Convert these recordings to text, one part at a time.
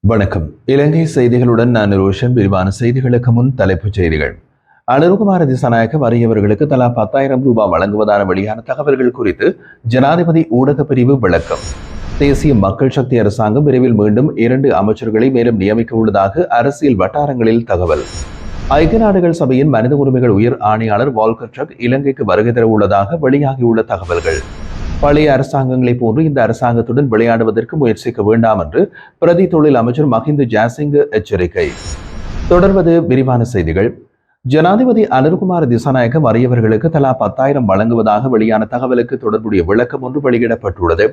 வணக்கம். இலங்கை செய்திகளுடன் நான் ரோஷன். விரிவான செய்திகளுக்கு முன் தலைப்புச் செய்திகள். அனுருகுமார திசாநாயக்க வறியவர்களுக்கு தலா 10,000 ரூபாய் வழங்குவதான வெளியான தகவல்கள் குறித்து ஜனாதிபதி ஊடக பிரிவு விளக்கம். தேசிய மக்கள் சக்தி அரசாங்கம் விரைவில் மீண்டும் 2 அமைச்சர்களை மேலும் நியமிக்க உள்ளதாக அரசியல் வட்டாரங்களில் தகவல். ஐக்கிய நாடுகள் சபையின் மனித உரிமைகள் உயர் ஆணையாளர் வால்கர் டர்க் இலங்கைக்கு வருகை தர உள்ளதாக வெளியாகியுள்ள தகவல்கள். பழைய அரசாங்கங்களை போன்று இந்த அரசாங்கத்துடன் விளையாடுவதற்கு முயற்சிக்க வேண்டாம் என்று பிரதி தொழில் அமைச்சர் மஹிந்த ஜாசிங்க எச்சரிக்கை. தொடர்வது விரிவான செய்திகள். ஜனாதிபதி அனுருகுமார திசாநாயக்க வறியவர்களுக்கு தலா 10,000 வழங்குவதாக வெளியான தகவலுக்கு தொடர்புடைய விளக்கம் ஒன்று வெளியிடப்பட்டுள்ளது.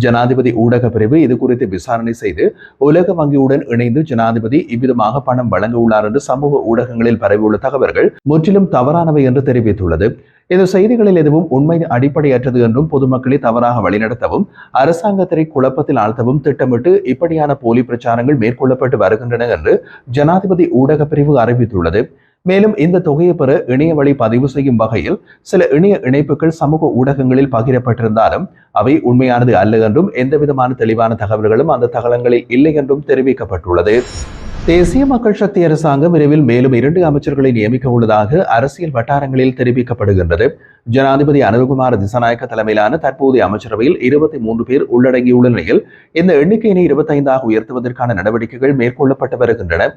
ஜனாதிபதி ஊடக பிரிவு இது குறித்து விசாரணை செய்து உலக வங்கியுடன் இணைந்து ஜனாதிபதி இவ்விதமாக பணம் வழங்க உள்ளார் என்று சமூக ஊடகங்களில் பரவியுள்ள தகவல்கள் முற்றிலும் தவறானவை என்று தெரிவித்துள்ளது. இந்த செய்திகளில் எதுவும் உண்மை அடிப்படையற்றது என்றும் பொதுமக்களை தவறாக வழிநடத்தவும் அரசாங்கத்தை குழப்பத்தில் ஆழ்த்தவும் திட்டமிட்டு இப்படியான போலி பிரச்சாரங்கள் மேற்கொள்ளப்பட்டு வருகின்றன என்று ஜனாதிபதி ஊடக பிரிவு அறிவித்துள்ளது. மேலும் இந்த தொகையை பெற இணைய வழி பதிவு செய்யும் வகையில் சில இணைய இணைப்புகள் சமூக ஊடகங்களில் பகிரப்பட்டிருந்தாலும் அவை உண்மையானது அல்ல என்றும் எந்தவிதமான தெளிவான தகவல்களும் அந்த தகவல்களில் இல்லை என்றும் தெரிவிக்கப்பட்டுள்ளது. தேசிய மக்கள் சக்தி அரசாங்கம் விரைவில் மேலும் 2 அமைச்சர்களை நியமிக்க உள்ளதாக அரசியல் வட்டாரங்களில் தெரிவிக்கப்படுகின்றது. ஜனாதிபதி அனுருகுமார திசாநாயக்க தலைமையிலான தற்போதைய அமைச்சரவையில் 23 பேர் உள்ளடங்கியுள்ள நிலையில் இந்த எண்ணிக்கையினை 25ஆக உயர்த்துவதற்கான நடவடிக்கைகள் மேற்கொள்ளப்பட்டு வருகின்றன.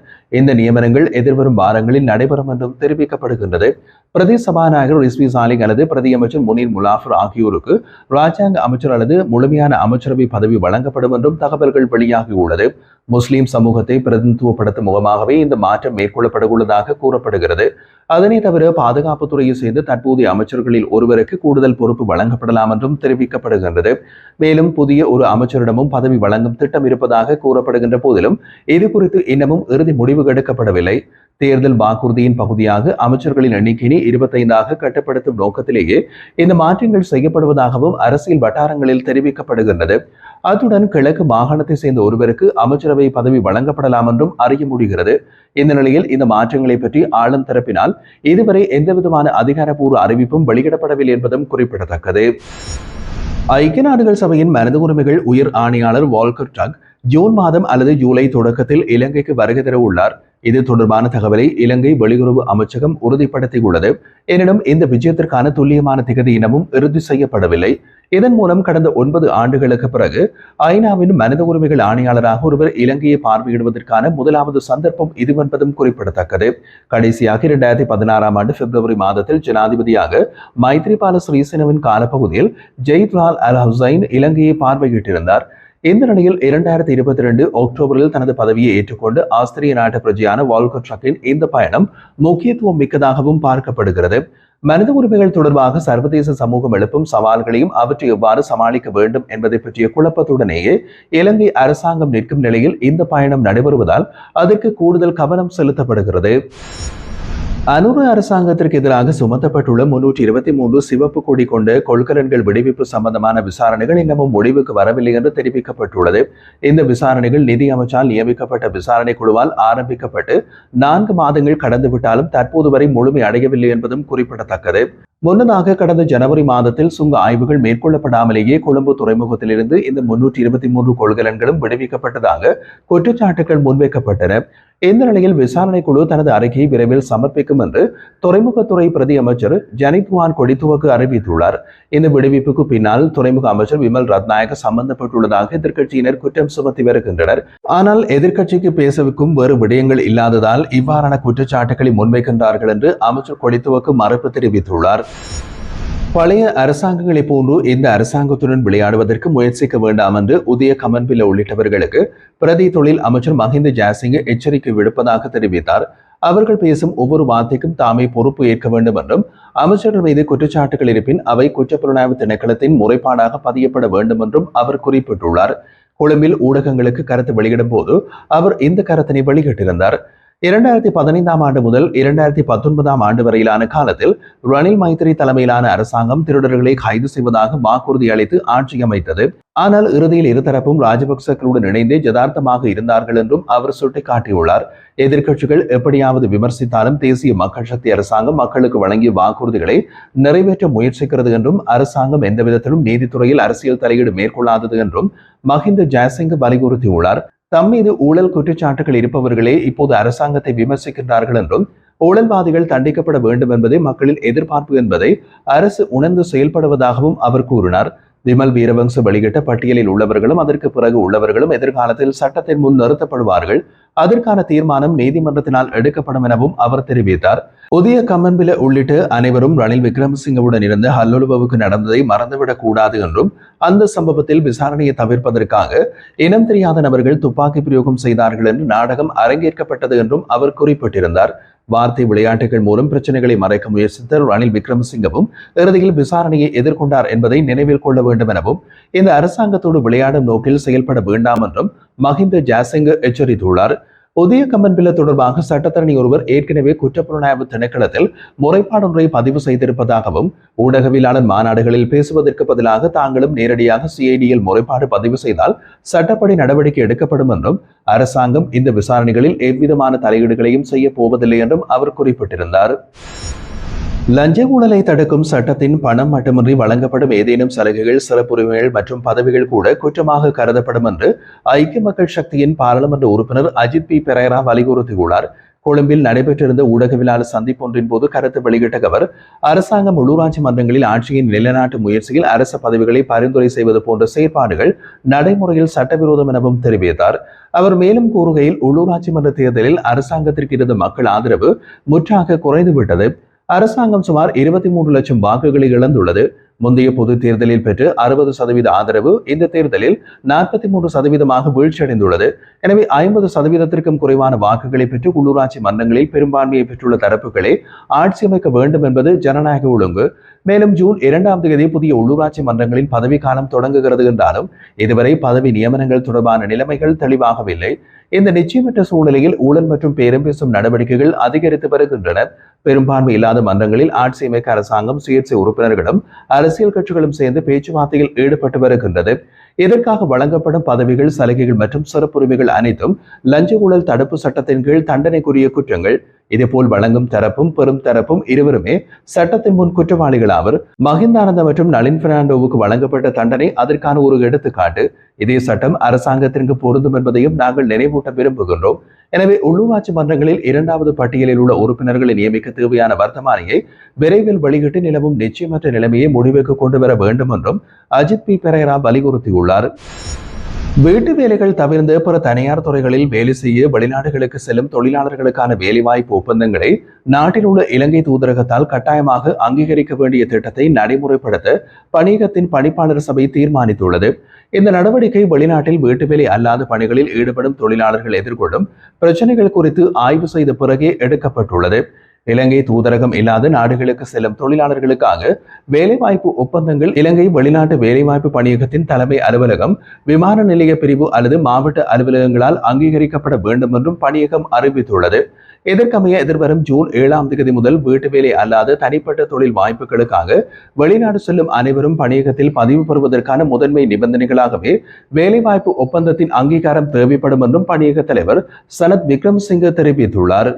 இந்த நியமனங்கள் எதிர்வரும் வாரங்களில் நடைபெறும் என்றும் தெரிவிக்கப்படுகின்றது. பிரதி சபாநாயகர் ரிஸ்வி சாலிங் அல்லது பிரதி அமைச்சர் முனீர் முலாஃபர் ஆகியோருக்கு ராஜாங்க அமைச்சர் அல்லது முழுமையான அமைச்சரவை பதவி வழங்கப்படும் என்றும் தகவல்கள் வெளியாகியுள்ளது. முஸ்லிம் சமூகத்தை பிரதிநிதித்துவப்படுத்தும் முகமாகவே இந்த மாற்றம் மேற்கொள்ளப்பட உள்ளதாக கூறப்படுகிறது. அதனை தவிர பாதுகாப்புத்துறையை சேர்ந்த தற்போதைய அமைச்சர்களில் ஒருவருக்கு கூடுதல் பொறுப்பு வழங்கப்படலாம் என்றும் தெரிவிக்கப்படுகின்றது. மேலும் புதிய ஒரு அமைச்சரிடமும் பதவி வழங்கும் திட்டம் இருப்பதாக கூறப்படுகின்ற போதிலும் இது குறித்து இன்னமும் இறுதி முடிவு எடுக்கப்படவில்லை. தேர்தல் வாக்குறுதியின் பகுதியாக அமைச்சர்களின் எண்ணிக்கையை 25ஆக கட்டுப்படுத்தும் நோக்கத்திலேயே இந்த மாற்றங்கள் செய்யப்படுவதாகவும் அரசியல் வட்டாரங்களில் தெரிவிக்கப்படுகின்றது. அத்துடன் கிழக்கு மாகாணத்தை சேர்ந்த ஒருவருக்கு அமைச்சரவை பதவி வழங்கப்படலாம் என்றும் அறிய முடிகிறது. இந்த நிலையில் இந்த மாற்றங்களை பற்றி ஆளும் தரப்பினால் இதுவரை எந்தவிதமான அதிகாரப்பூர்வ அறிவிப்பும் வெளியிடப்படவில்லை என்பதும் குறிப்பிடத்தக்கது. ஐக்கிய நாடுகள் சபையின் மனித உரிமைகள் உயர் ஆணையாளர் வால்கர் டர்க் ஜூன் மாதம் அல்லது ஜூலை தொடக்கத்தில் இலங்கைக்கு வருகை தர உள்ளார். இது தொடர்பான தகவலை இலங்கை வெளியுறவு அமைச்சகம் உறுதிப்படுத்தியுள்ளது. எனினும் இந்த விஜயத்திற்கான துல்லியமான திகதி இனமும் இறுதி செய்யப்படவில்லை. இதன் மூலம் கடந்த 9 ஆண்டுகளுக்கு பிறகு ஐநாவின் மனித உரிமைகள் ஆணையாளராக ஒருவர் இலங்கையை பார்வையிடுவதற்கான முதலாவது சந்தர்ப்பம் இதுவென்பதும் குறிப்பிடத்தக்கது. கடைசியாக 2016ஆம் ஆண்டு பிப்ரவரி மாதத்தில் ஜனாதிபதியாக மைத்ரிபால சிறிசேனவின் காலப்பகுதியில் ஜெய்த்லால் அல் ஹுசைன் இலங்கையை பார்வையிட்டிருந்தார். இந்த நிலையில் 2022 அக்டோபரில் தனது பதவியை ஏற்றுக்கொண்டு ஆஸ்திரிய நாட்டு பிரஜையான வால்கர் டர்க்கின் இந்த பயணம் முக்கியத்துவம் மிக்கதாகவும் பார்க்கப்படுகிறது. மனித உரிமைகள் தொடர்பாக சர்வதேச சமூகம் எழுப்பும் சவால்களையும் அவற்றை எவ்வாறு சமாளிக்க வேண்டும் என்பதை பற்றிய குழப்பத்துடனேயே இலங்கை அரசாங்கம் நிற்கும் நிலையில் இந்த பயணம் நடைபெறுவதால் அதற்கு கூடுதல் கவனம் செலுத்தப்படுகிறது. அனுர அரசாங்கத்திற்கு எதிராக சுமத்தப்பட்டுள்ள 323 சிவப்பு கொடி கொண்ட கொள்கலன்கள் விடுவிப்பு சம்பந்தமான விசாரணைகள் இன்னமும் முடிவுக்கு வரவில்லை என்று தெரிவிக்கப்பட்டுள்ளது. இந்த விசாரணைகள் நிதி அமைச்சால் நியமிக்கப்பட்ட விசாரணை குழுவால் ஆரம்பிக்கப்பட்டு 4 மாதங்கள் கடந்துவிட்டாலும் தற்போது வரை முழுமை அடையவில்லை என்பதும் குறிப்பிடத்தக்கது. முன்னதாக கடந்த ஜனவரி மாதத்தில் சுங்க ஆய்வுகள் மேற்கொள்ளப்படாமலேயே கொழும்பு துறைமுகத்திலிருந்து இந்த 323 கொள்கலன்களும் விடுவிக்கப்பட்டதாக குற்றச்சாட்டுகள் முன்வைக்கப்பட்டன. இந்த நிலையில் விசாரணை குழு தனது அறிக்கையை விரைவில் சமர்ப்பிக்கும் என்று துறைமுகத்துறை பிரதி அமைச்சர் ஜனித்வான் கொடித்துவக்கு அறிவித்துள்ளார். இந்த விடுவிப்புக்கு பின்னால் துறைமுக அமைச்சர் விமல் ரத்நாயக்க சம்பந்தப்பட்டுள்ளதாக எதிர்க்கட்சியினர் குற்றம் சுமத்தி வருகின்றனர். ஆனால் எதிர்க்கட்சிக்கு பேசவுக்கும் வேறு விடயங்கள் இல்லாததால் இவ்வாறான குற்றச்சாட்டுகளை முன்வைக்கின்றார்கள் என்று அமைச்சர் கொடித்துவக்கு மறுப்பு தெரிவித்துள்ளார். பழைய அரசாங்கங்களை போன்று இந்த அரசாங்கத்துடன் விளையாடுவதற்கு முயற்சிக்க வேண்டாம் என்று உதய கமன்பில உள்ளிட்டவர்களுக்கு பிரதி தொழில் அமைச்சர் மஹிந்த ஜாசிங்க எச்சரிக்கை விடுப்பதாக தெரிவித்தார். அவர்கள் பேசும் ஒவ்வொரு வார்த்தைக்கும் தாமே பொறுப்பு ஏற்க வேண்டும் என்றும் அமைச்சர்கள் மீது குற்றச்சாட்டுகள் இருப்பின் அவை குற்றப்புலனாய்வு திணைக்களத்தின் முறைப்பாடாக பதியப்பட வேண்டும் என்றும் அவர் குறிப்பிட்டுள்ளார். கொழும்பில் ஊடகங்களுக்கு கருத்து வெளியிடும் போது அவர் இந்த கருத்தினை வெளியிட்டிருந்தார். 2015ஆம் ஆண்டு முதல் 2019ஆம் ஆண்டு வரையிலான காலத்தில் ரணில் மைத்திரி தலைமையிலான அரசாங்கம் திருடர்களை கைது செய்வதாக வாக்குறுதி அளித்து ஆட்சி அமைத்தது. ஆனால் இறுதியில் இருதரப்பும் ராஜபக்சர்களுடன் இணைந்தே யதார்த்தமாக இருந்தார்கள் என்றும் அவர் சுட்டிக்காட்டியுள்ளார். எதிர்க்கட்சிகள் எப்படியாவது விமர்சித்தாலும் தேசிய மக்கள் சக்தி அரசாங்கம் மக்களுக்கு வழங்கிய வாக்குறுதிகளை நிறைவேற்ற முயற்சிக்கிறது என்றும் அரசாங்கம் எந்த விதத்திலும் நீதித்துறையில் அரசியல் தலையீடு மேற்கொள்ளாதது என்றும் மஹிந்த ஜாசிங்க வலியுறுத்தியுள்ளார். தம் மீது ஊழல் குற்றச்சாட்டுகள் இருப்பவர்களே இப்போது அரசாங்கத்தை விமர்சிக்கின்றார்கள் என்றும் ஊழல்வாதிகள் தண்டிக்கப்பட வேண்டும் என்பதே மக்களின் எதிர்பார்ப்பு என்பதை அரசு உணர்ந்து செயல்படுவதாகவும் அவர் கூறினார். விமல் வீரவங்ச வெளியிட்ட பட்டியலில் உள்ளவர்களும் அதற்கு பிறகு உள்ளவர்களும் எதிர்காலத்தில் சட்டத்தின் முன் நிறுத்தப்படுவார்கள். அதற்கான தீர்மானம் நீதிமன்றத்தினால் எடுக்கப்படும் எனவும் அவர் தெரிவித்தார். புதிய கம்மன்பில உள்ளிட்ட அனைவரும் ரணில் விக்ரமசிங்கவுடன் இருந்த ஹல்லுலுவுக்கு நடந்ததை மறந்துவிடக் கூடாது என்றும் அந்த சம்பவத்தில் விசாரணையை தவிர்ப்பதற்காக இனம் தெரியாத நபர்கள் துப்பாக்கி பிரயோகம் செய்தார்கள் என்று நாடகம் அரங்கேற்கப்பட்டது என்றும் அவர் குறிப்பிட்டிருந்தார். வார்த்தை விளையாட்டுகள் மூலம் பிரச்சனைகளை மறைக்க முயற்சித்த ரணில் விக்ரமசிங்கவும் இறுதியில் விசாரணையை எதிர்கொண்டார் என்பதை நினைவில் கொள்ள வேண்டும் எனவும் இந்த அரசாங்கத்தோடு விளையாடும் நோக்கில் செயல்பட வேண்டாம் என்றும் மஹிந்த ஜாசிங்க எச்சரித்துள்ளார். புதிய கம்மன்பில தொடர்பாக சட்டத்தரணி ஒருவர் ஏற்கனவே குற்றப்புலனாய்வு திணைக்களத்தில் முறைப்பாடொன்றை பதிவு செய்திருப்பதாகவும் ஊடகவியலாளர் மாநாடுகளில் பேசுவதற்கு பதிலாக தாங்களும் நேரடியாக சிஐடியில் முறைப்பாடு பதிவு செய்தால் சட்டப்படி நடவடிக்கை எடுக்கப்படும் என்றும் அரசாங்கம் இந்த விசாரணைகளில் எவ்விதமான தலையீடுகளையும் செய்ய போவதில்லை என்றும் அவர் குறிப்பிட்டிருந்தார். லஞ்ச ஊழலை தடுக்கும் சட்டத்தின் பணம் மட்டுமின்றி வழங்கப்படும் ஏதேனும் சலுகைகள், சிறப்புரிமைகள் மற்றும் பதவிகள் கூட குற்றமாக கருதப்படும் என்று ஐக்கிய மக்கள் சக்தியின் பாராளுமன்ற உறுப்பினர் அஜித் பி பெரேரா வலியுறுத்தியுள்ளார். கொழும்பில் நடைபெற்றிருந்த ஊடகவியலாளர் சந்திப்பொன்றின் போது கருத்து வெளியிட்ட அவர், அரசாங்கம் உள்ளூராட்சி மன்றங்களில் ஆட்சியின் நிலைநாட்டு முயற்சியில் அரசு பதவிகளை பரிந்துரை செய்வது போன்ற செயற்பாடுகள் நடைமுறையில் சட்டவிரோதம் எனவும் தெரிவித்தார். அவர் மேலும் கூறுகையில், உள்ளூராட்சி மன்ற தேர்தலில் அரசாங்கத்திற்கு இருந்த மக்கள் ஆதரவு முற்றாக குறைந்துவிட்டது. அரசாங்கம் சுமார் 23 லட்சம் வாக்குகளை இழந்துள்ளது. முந்தைய பொது தேர்தலில் பெற்று 60% ஆதரவு இந்த தேர்தலில் 43% வீழ்ச்சியடைந்துள்ளது. எனவே 50%க்கும் குறைவான வாக்குகளை பெற்று உள்ளூராட்சி மன்றங்களில் பெரும்பான்மையை பெற்றுள்ள தரப்புகளே ஆட்சி அமைக்க வேண்டும் என்பது ஜனநாயக ஒழுங்கு. மேலும் ஜூன் 2ஆம் தேதி புதிய உள்ளூராட்சி மன்றங்களின் பதவிக்காலம் தொடங்குகிறது என்றாலும் இதுவரை பதவி நியமனங்கள் தொடர்பான நிலைமைகள் தெளிவாகவில்லை. இந்த நிச்சயமற்ற சூழ்நிலையில் ஊழல் மற்றும் பேரம் பேசும் நடவடிக்கைகள் அதிகரித்து வருகின்றன. பெரும்பான்மை இல்லாத மன்றங்களில் ஆட்சி அமைக்க அரசாங்கம், சுயேட்சை உறுப்பினர்களும் அரசியல் கட்சிகளும் சேர்ந்து பேச்சுவார்த்தையில் ஈடுபட்டு வருகின்றது. இதற்காக வழங்கப்படும் பதவிகள், சலுகைகள் மற்றும் சிறப்புரிமைகள் அனைத்தும் லஞ்ச ஊழல் தடுப்பு சட்டத்தின் கீழ் தண்டனைக்குரிய குற்றங்கள். இதேபோல் வழங்கும் தரப்பும் பெரும் தரப்பும் இருவருமே சட்டத்தின் முன் குற்றவாளிகள் ஆவர். மஹிந்தானந்த மற்றும் நளின் பெர்னாண்டோவுக்கு வழங்கப்பட்ட தண்டனை அதற்கான ஒரு எடுத்துக்காட்டு. இதே சட்டம் அரசாங்கத்திற்கு பொருந்தும் என்பதையும் நாங்கள் நினைவூட்ட விரும்புகின்றோம். எனவே உள்ளூராட்சி மன்றங்களில் 2வது பட்டியலில் உள்ள உறுப்பினர்களை நியமிக்க தேவையான வர்த்தமானியை விரைவில் வெளியிட்டு நிலவும் நிச்சயமற்ற நிலைமையை முடிவுக்கு கொண்டு வர வேண்டும் என்றும் அஜித் பி பெரேரா வலியுறுத்தியுள்ளார். வீட்டு வேலைகள் தவிர்த்து பிற தனியார் துறைகளில் வேலை செய்ய வெளிநாடுகளுக்கு செல்லும் தொழிலாளர்களுக்கான வேலைவாய்ப்பு ஒப்பந்தங்களை நாட்டில் உள்ள இலங்கை தூதரகத்தால் கட்டாயமாக அங்கீகரிக்க வேண்டிய திட்டத்தை நடைமுறைப்படுத்த பணியகத்தின் பணிப்பாளர் சபை தீர்மானித்துள்ளது. இந்த நடவடிக்கை வெளிநாட்டில் வீட்டு வேலை அல்லாத பணிகளில் ஈடுபடும் தொழிலாளர்கள் எதிர்கொள்ளும் பிரச்சனைகள் குறித்து ஆய்வு செய்த பிறகே எடுக்கப்பட்டுள்ளது. இலங்கை தூதரகம் இல்லாத நாடுகளுக்கு செல்லும் தொழிலாளர்களுக்காக வேலைவாய்ப்பு ஒப்பந்தங்கள் இலங்கை வெளிநாட்டு வேலைவாய்ப்பு பணியகத்தின் தலைமை அலுவலகம், விமான நிலைய பிரிவு அல்லது மாவட்ட அலுவலகங்களால் அங்கீகரிக்கப்பட வேண்டும் என்றும் பணியகம் அறிவித்துள்ளது. இதற்கமைய எதிர்வரும் ஜூன் 7ஆம் தேதி முதல் வீட்டு வேலை அல்லாத தனிப்பட்ட தொழில் வாய்ப்புகளுக்காக வெளிநாடு செல்லும் அனைவரும் பணியகத்தில் பதிவு பெறுவதற்கான முதன்மை நிபந்தனைகளாகவே வேலைவாய்ப்பு ஒப்பந்தத்தின் அங்கீகாரம் தேவைப்படும் என்றும் பணியக தலைவர் சனத் விக்ரமசிங்க தெரிவித்துள்ளார்.